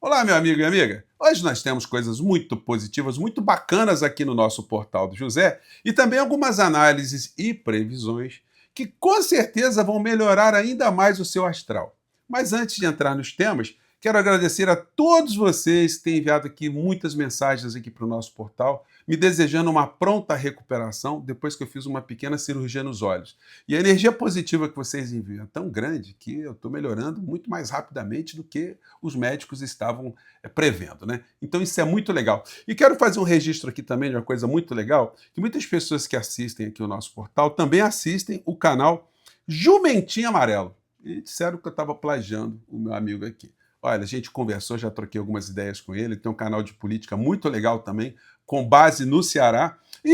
Olá, meu amigo e amiga. Hoje nós temos coisas muito positivas, muito bacanas aqui no nosso portal do José e também algumas análises e previsões que com certeza vão melhorar ainda mais o seu astral. Mas antes de entrar nos temas, quero agradecer a todos vocês que têm enviado aqui muitas mensagens aqui para o nosso portal, me desejando uma pronta recuperação depois que eu fiz uma pequena cirurgia nos olhos. E a energia positiva que vocês enviam é tão grande que eu estou melhorando muito mais rapidamente do que os médicos estavam prevendo, né? Então isso é muito legal. E quero fazer um registro aqui também de uma coisa muito legal, que muitas pessoas que assistem aqui o nosso portal também assistem o canal Jumentinho Amarelo. E disseram que eu estava plagiando o meu amigo aqui. Olha, a gente conversou, já troquei algumas ideias com ele, tem um canal de política muito legal também, com base no Ceará, e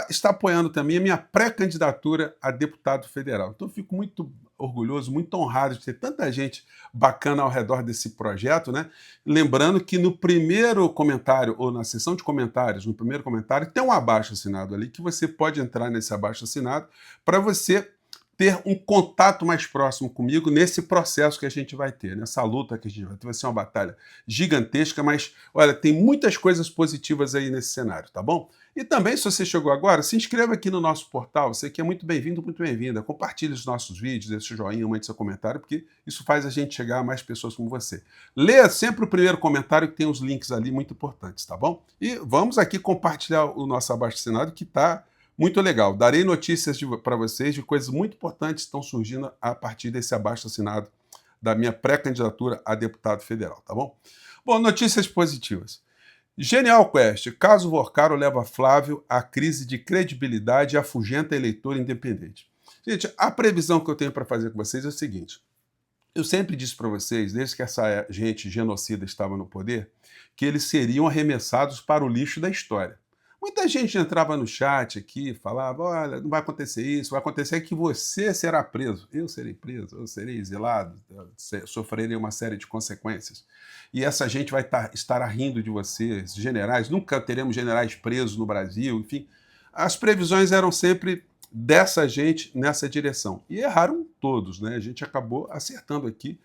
está apoiando também a minha pré-candidatura a deputado federal. Então eu fico muito orgulhoso, muito honrado de ter tanta gente bacana ao redor desse projeto, né? Lembrando que no primeiro comentário, ou na seção de comentários, no primeiro comentário, tem um abaixo-assinado ali, que você pode entrar nesse abaixo-assinado para você ter um contato mais próximo comigo nesse processo que a gente vai ter, nessa luta que a gente vai ter. Vai ser uma batalha gigantesca, mas, olha, tem muitas coisas positivas aí nesse cenário, tá bom? E também, se você chegou agora, se inscreva aqui no nosso portal, você que é muito bem-vindo, muito bem-vinda. Compartilhe os nossos vídeos, deixe seu joinha, mande seu comentário, porque isso faz a gente chegar a mais pessoas como você. Leia sempre o primeiro comentário, que tem os links ali muito importantes, tá bom? E vamos aqui compartilhar o nosso abaixo-assinado, que está muito legal. Darei notícias para vocês de coisas muito importantes que estão surgindo a partir desse abaixo-assinado da minha pré-candidatura a deputado federal, tá bom? Bom, notícias positivas. Genial Quest. Caso Vorcaro leva Flávio à crise de credibilidade e afugenta eleitor independente. Gente, a previsão que eu tenho para fazer com vocês é o seguinte. Eu sempre disse para vocês, desde que essa gente genocida estava no poder, que eles seriam arremessados para o lixo da história. Muita gente entrava no chat aqui, falava, olha, não vai acontecer isso, vai acontecer que você será preso, eu serei preso, eu serei exilado, eu sofrerei uma série de consequências. E essa gente vai estar rindo de vocês, generais, nunca teremos generais presos no Brasil, enfim. As previsões eram sempre dessa gente nessa direção. E erraram todos, né? A gente acabou acertando aqui,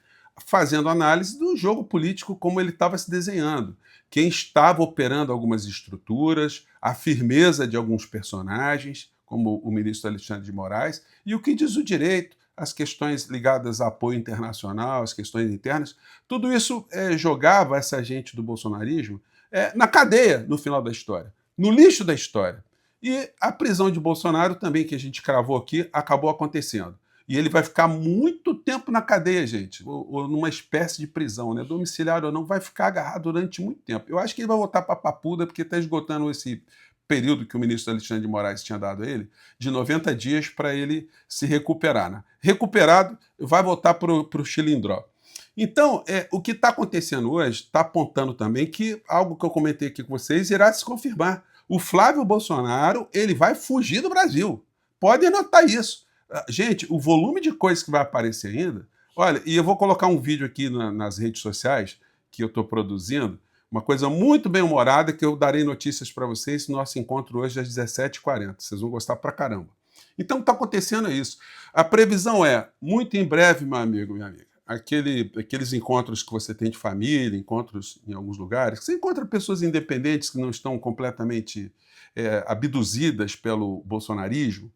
fazendo análise do jogo político como ele estava se desenhando. Quem estava operando algumas estruturas, a firmeza de alguns personagens, como o ministro Alexandre de Moraes, e o que diz o direito, as questões ligadas a apoio internacional, as questões internas, tudo isso jogava essa gente do bolsonarismo na cadeia no final da história, no lixo da história. E a prisão de Bolsonaro também, que a gente cravou aqui, acabou acontecendo. E ele vai ficar muito tempo na cadeia, gente, ou numa espécie de prisão, né? Domiciliar ou não, vai ficar agarrado durante muito tempo. Eu acho que ele vai voltar para a Papuda, porque está esgotando esse período que o ministro Alexandre de Moraes tinha dado a ele, de 90 dias para ele se recuperar. Né? Recuperado, vai voltar para o Chilindró. Então, o que está acontecendo hoje está apontando também que algo que eu comentei aqui com vocês irá se confirmar. O Flávio Bolsonaro ele vai fugir do Brasil. Pode anotar isso. Gente, o volume de coisas que vai aparecer ainda... Olha, e eu vou colocar um vídeo aqui nas redes sociais que eu estou produzindo, uma coisa muito bem-humorada que eu darei notícias para vocês no nosso encontro hoje às 17h40. Vocês vão gostar pra caramba. Então, está acontecendo isso. A previsão é, muito em breve, meu amigo, minha amiga, aqueles encontros que você tem de família, encontros em alguns lugares, que você encontra pessoas independentes que não estão completamente abduzidas pelo bolsonarismo,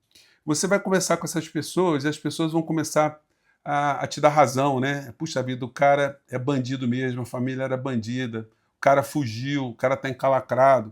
você vai conversar com essas pessoas e as pessoas vão começar a te dar razão, né? Puxa vida, o cara é bandido mesmo, a família era bandida, o cara fugiu, o cara está encalacrado.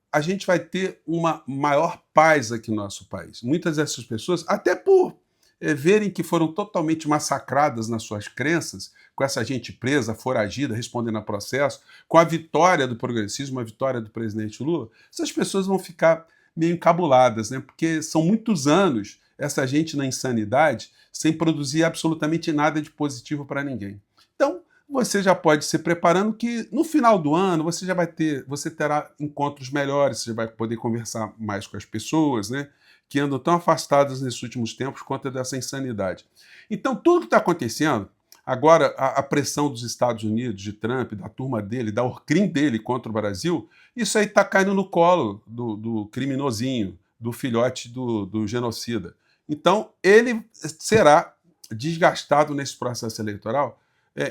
A gente vai ter uma maior paz aqui no nosso país. Muitas dessas pessoas, até por verem que foram totalmente massacradas nas suas crenças, com essa gente presa, foragida, respondendo a processo, com a vitória do progressismo, a vitória do presidente Lula, essas pessoas vão ficar meio encabuladas, né? Porque são muitos anos essa gente na insanidade sem produzir absolutamente nada de positivo para ninguém. Então, você já pode se preparando que no final do ano você terá encontros melhores, você vai poder conversar mais com as pessoas, né? Que andam tão afastadas nesses últimos tempos por conta dessa insanidade. Então, tudo que está acontecendo, agora a pressão dos Estados Unidos, de Trump, da turma dele, da Orcrim dele contra o Brasil, isso aí está caindo no colo do criminosinho, do filhote do genocida. Então, ele será desgastado nesse processo eleitoral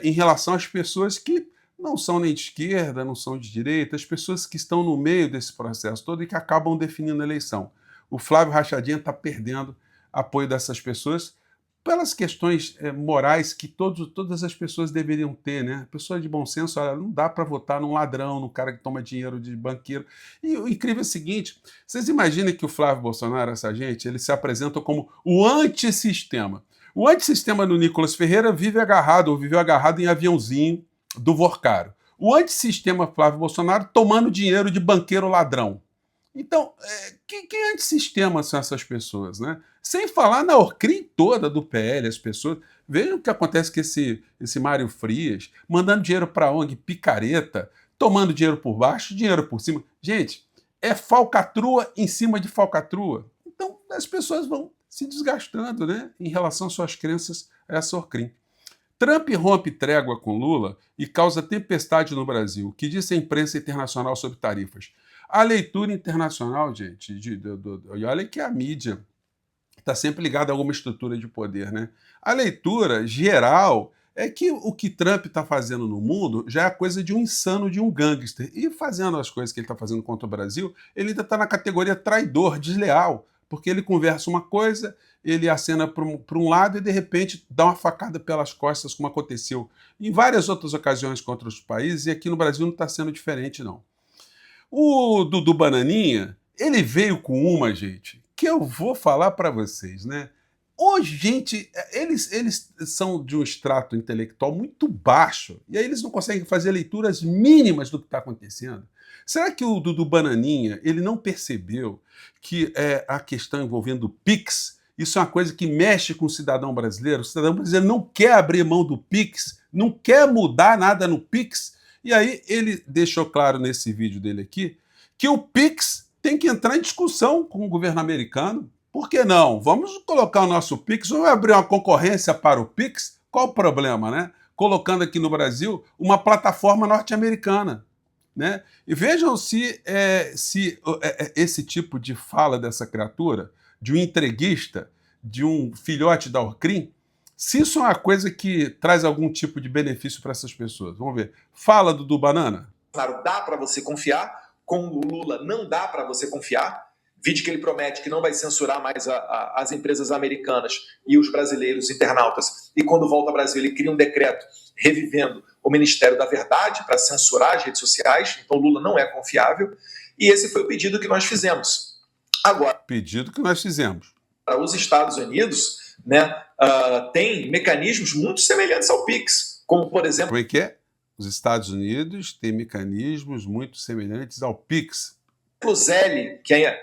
em relação às pessoas que não são nem de esquerda, não são de direita, as pessoas que estão no meio desse processo todo e que acabam definindo a eleição. O Flávio Rachadinha está perdendo apoio dessas pessoas pelas questões morais que todas as pessoas deveriam ter, né? Pessoa de bom senso, olha, não dá para votar num ladrão, num cara que toma dinheiro de banqueiro. E o incrível é o seguinte, vocês imaginem que o Flávio Bolsonaro, essa gente, ele se apresenta como o antissistema. O antissistema do Nicolas Ferreira viveu agarrado em aviãozinho do Vorcaro. O antissistema Flávio Bolsonaro tomando dinheiro de banqueiro ladrão. Então, que antissistema são essas pessoas, né? Sem falar na Orcrim toda do PL, as pessoas. Vejam o que acontece com esse Mário Frias, mandando dinheiro para ONG picareta, tomando dinheiro por baixo, dinheiro por cima. Gente, é falcatrua em cima de falcatrua. Então, as pessoas vão se desgastando, né, em relação às suas crenças a essa Orcrim. Trump rompe trégua com Lula e causa tempestade no Brasil. O que disse a imprensa internacional sobre tarifas? A leitura internacional, gente, e olha que a mídia está sempre ligada a alguma estrutura de poder, né? A leitura geral é que o que Trump está fazendo no mundo já é coisa de um insano, de um gangster. E fazendo as coisas que ele está fazendo contra o Brasil, ele ainda está na categoria traidor, desleal, porque ele conversa uma coisa, ele acena para um lado e, de repente, dá uma facada pelas costas, como aconteceu em várias outras ocasiões contra os países, e aqui no Brasil não está sendo diferente, não. O Dudu Bananinha, ele veio com uma, gente, que eu vou falar para vocês, né? Hoje, gente, eles são de um extrato intelectual muito baixo, e aí eles não conseguem fazer leituras mínimas do que está acontecendo. Será que o Dudu Bananinha, ele não percebeu que a questão envolvendo o Pix, isso é uma coisa que mexe com o cidadão brasileiro? O cidadão brasileiro não quer abrir mão do Pix, não quer mudar nada no Pix, e aí ele deixou claro nesse vídeo dele aqui que o Pix tem que entrar em discussão com o governo americano. Por que não? Vamos colocar o nosso Pix, vamos abrir uma concorrência para o Pix? Qual o problema, né? Colocando aqui no Brasil uma plataforma norte-americana, né? E vejam se esse tipo de fala dessa criatura, de um entreguista, de um filhote da Orcrim, se isso é uma coisa que traz algum tipo de benefício para essas pessoas. Vamos ver. Fala, Dudu Banana. Claro, dá para você confiar. Com o Lula não dá para você confiar. Vide que ele promete que não vai censurar mais as empresas americanas e os brasileiros internautas. E quando volta ao Brasil, ele cria um decreto revivendo o Ministério da Verdade para censurar as redes sociais. Então, Lula não é confiável. E esse foi o pedido que nós fizemos. Agora, pedido que nós fizemos. Para os Estados Unidos, né, tem mecanismos muito semelhantes ao PIX, como, por exemplo... Como é que é? Os Estados Unidos têm mecanismos muito semelhantes ao PIX. O Zelle, que é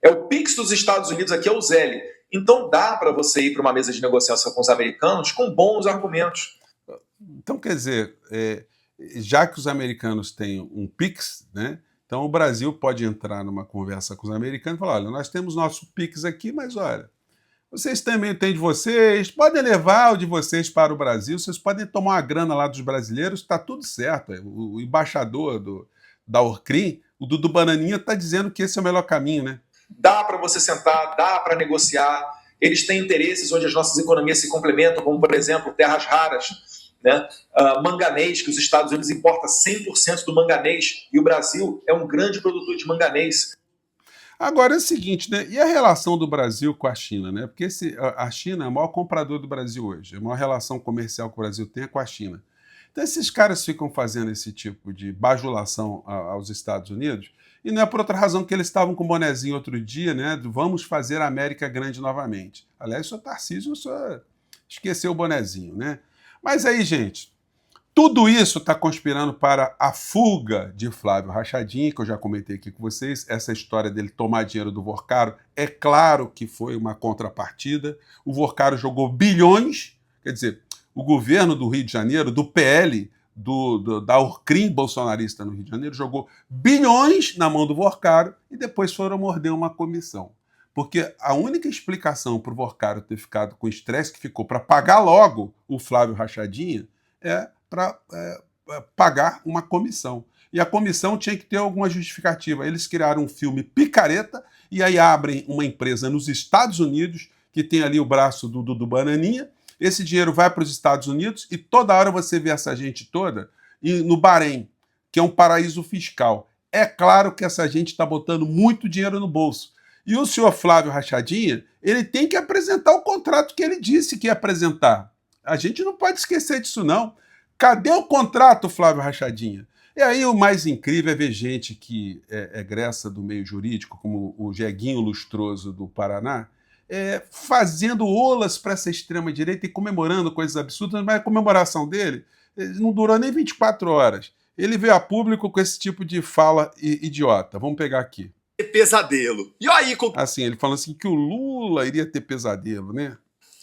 o PIX dos Estados Unidos, aqui é o Zelle. Então dá para você ir para uma mesa de negociação com os americanos com bons argumentos. Então, quer dizer, já que os americanos têm um PIX, né, então o Brasil pode entrar numa conversa com os americanos e falar, olha, nós temos nosso PIX aqui, mas olha, vocês também têm de vocês, podem levar o de vocês para o Brasil, vocês podem tomar uma grana lá dos brasileiros, está tudo certo. O embaixador da Orcrim, o Dudu Bananinha, está dizendo que esse é o melhor caminho, né? Dá para você sentar, dá para negociar, eles têm interesses onde as nossas economias se complementam, como, por exemplo, terras raras, né? Manganês, que os Estados Unidos importa 100% do manganês, e o Brasil é um grande produtor de manganês. Agora é o seguinte, né? E a relação do Brasil com a China, né? Porque a China é o maior comprador do Brasil hoje. A maior relação comercial que o Brasil tem é com a China. Então esses caras ficam fazendo esse tipo de bajulação aos Estados Unidos, e não é por outra razão que eles estavam com o bonezinho outro dia, né? Vamos fazer a América grande novamente. Aliás, o senhor Tarcísio só esqueceu o bonezinho, né? Mas aí, gente, tudo isso está conspirando para a fuga de Flávio Rachadinha, que eu já comentei aqui com vocês. Essa história dele tomar dinheiro do Vorcaro, é claro que foi uma contrapartida. O Vorcaro jogou bilhões, quer dizer, o governo do Rio de Janeiro, do PL, da Orcrim bolsonarista no Rio de Janeiro, jogou bilhões na mão do Vorcaro e depois foram morder uma comissão. Porque a única explicação para o Vorcaro ter ficado com o estresse que ficou para pagar logo o Flávio Rachadinha é para pagar uma comissão. E a comissão tinha que ter alguma justificativa. Eles criaram um filme picareta e aí abrem uma empresa nos Estados Unidos, que tem ali o braço do Bananinha. Esse dinheiro vai para os Estados Unidos e toda hora você vê essa gente toda no Bahrein, que é um paraíso fiscal. É claro que essa gente está botando muito dinheiro no bolso. E o senhor Flávio Rachadinha, ele tem que apresentar o contrato que ele disse que ia apresentar. A gente não pode esquecer disso, não. Cadê o contrato, Flávio Rachadinha? E aí o mais incrível é ver gente que é egressa do meio jurídico, como o Jeguinho Lustroso do Paraná, fazendo olas para essa extrema-direita e comemorando coisas absurdas, mas a comemoração dele não durou nem 24 horas. Ele veio a público com esse tipo de fala idiota. Vamos pegar aqui. Pesadelo. E aí, assim, ele falando assim que o Lula iria ter pesadelo, né?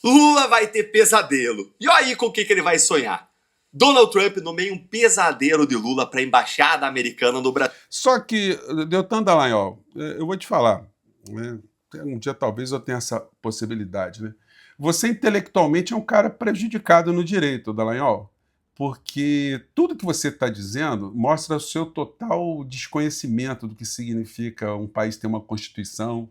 Lula vai ter pesadelo. E aí com o que ele vai sonhar? Donald Trump no meio um pesadelo de Lula para a embaixada americana no Brasil. Só que, Deltan Dallagnol, eu vou te falar, né? Um dia talvez eu tenha essa possibilidade, né? Você intelectualmente é um cara prejudicado no direito, Dallagnol, porque tudo que você está dizendo mostra o seu total desconhecimento do que significa um país ter uma constituição,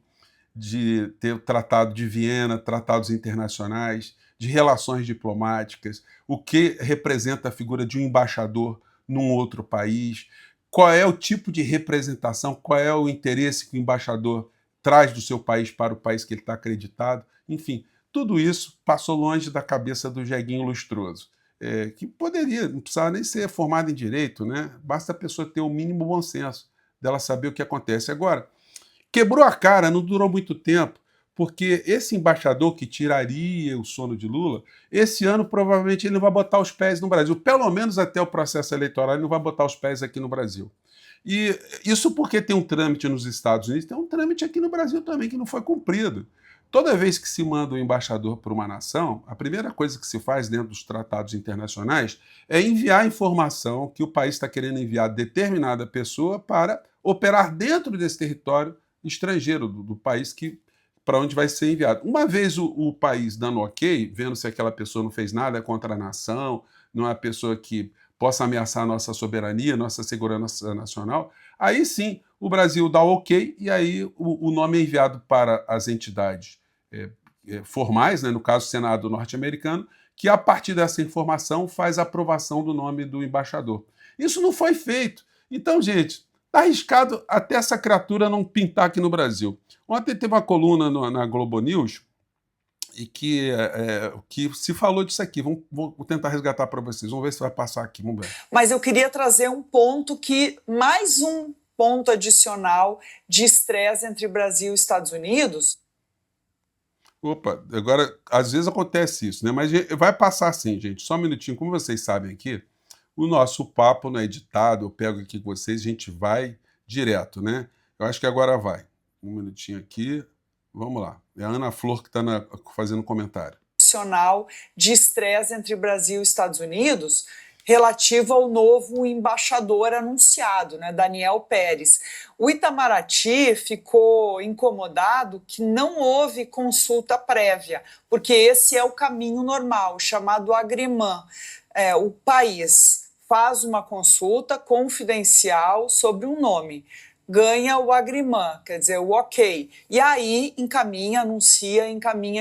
de ter o Tratado de Viena, tratados internacionais, de relações diplomáticas, o que representa a figura de um embaixador num outro país, qual é o tipo de representação, qual é o interesse que o embaixador traz do seu país para o país que ele está acreditado. Enfim, tudo isso passou longe da cabeça do Jeguinho Lustroso, que poderia, não precisava nem ser formado em direito, né? Basta a pessoa ter o mínimo bom senso dela saber o que acontece. Agora, quebrou a cara, não durou muito tempo, porque esse embaixador que tiraria o sono de Lula, esse ano provavelmente ele não vai botar os pés no Brasil, pelo menos até o processo eleitoral ele não vai botar os pés aqui no Brasil. E isso porque tem um trâmite nos Estados Unidos, tem um trâmite aqui no Brasil também que não foi cumprido. Toda vez que se manda um embaixador para uma nação, a primeira coisa que se faz dentro dos tratados internacionais é enviar a informação que o país está querendo enviar determinada pessoa para operar dentro desse território estrangeiro, do país para onde vai ser enviado. Uma vez o país dando ok, vendo se aquela pessoa não fez nada contra a nação, não é uma pessoa que possa ameaçar a nossa soberania, nossa segurança nacional, aí sim o Brasil dá o ok e aí o nome é enviado para as entidades formais, né, no caso o Senado norte-americano, que a partir dessa informação faz a aprovação do nome do embaixador. Isso não foi feito. Então, gente, está arriscado até essa criatura não pintar aqui no Brasil. Ontem teve uma coluna na Globo News e que se falou disso aqui. Vou tentar resgatar para vocês. Vamos ver se vai passar aqui. Vamos ver. Mas eu queria trazer um ponto mais um ponto adicional de estresse entre Brasil e Estados Unidos. Opa, agora, às vezes acontece isso, né? Mas vai passar sim, gente. Só um minutinho. Como vocês sabem aqui, o nosso papo não é editado, eu pego aqui com vocês, a gente vai direto, né? Eu acho que agora vai. Um minutinho aqui, vamos lá. É a Ana Flor que está fazendo um comentário. De estresse entre Brasil e Estados Unidos, relativo ao novo embaixador anunciado, né, Daniel Pérez. O Itamaraty ficou incomodado que não houve consulta prévia, porque esse é o caminho normal, chamado agrément. O país faz uma consulta confidencial sobre um nome, ganha o agrément, quer dizer, o ok, e aí encaminha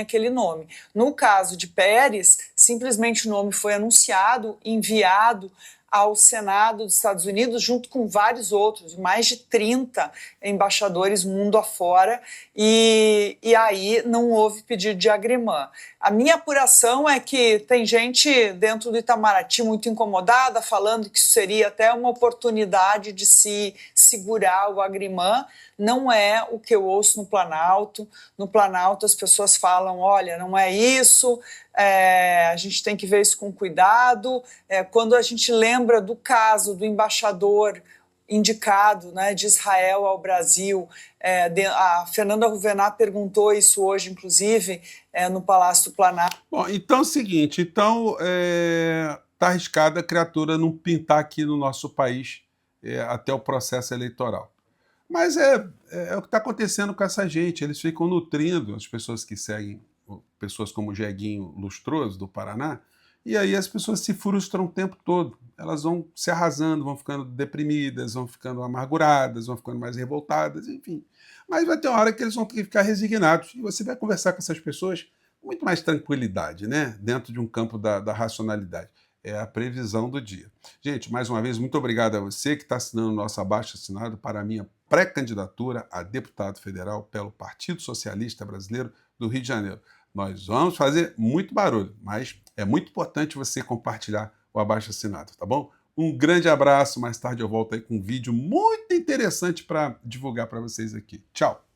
aquele nome. No caso de Pérez, simplesmente o nome foi anunciado, enviado ao Senado dos Estados Unidos, junto com vários outros, mais de 30 embaixadores mundo afora, e aí não houve pedido de agrément. A minha apuração é que tem gente dentro do Itamaraty muito incomodada, falando que isso seria até uma oportunidade de se segurar o agrément. Não é o que eu ouço no Planalto. No Planalto as pessoas falam, olha, não é isso, a gente tem que ver isso com cuidado. Quando a gente lembra do caso do embaixador indicado, né, de Israel ao Brasil, a Fernanda Ruvenat perguntou isso hoje, inclusive, no Palácio do Planalto. Bom, então é o seguinte, está arriscada a criatura não pintar aqui no nosso país até o processo eleitoral. Mas é o que está acontecendo com essa gente, eles ficam nutrindo as pessoas que seguem, pessoas como o Jeguinho Lustroso, do Paraná, e aí as pessoas se frustram o tempo todo. Elas vão se arrasando, vão ficando deprimidas, vão ficando amarguradas, vão ficando mais revoltadas, enfim. Mas vai ter uma hora que eles vão ter que ficar resignados. E você vai conversar com essas pessoas com muito mais tranquilidade, né? Dentro de um campo da racionalidade. É a previsão do dia. Gente, mais uma vez, muito obrigado a você que está assinando o nosso abaixo-assinado para a minha pré-candidatura a deputado federal pelo Partido Socialista Brasileiro do Rio de Janeiro. Nós vamos fazer muito barulho, mas é muito importante você compartilhar o abaixo-assinado, tá bom? Um grande abraço, mais tarde eu volto aí com um vídeo muito interessante para divulgar para vocês aqui. Tchau!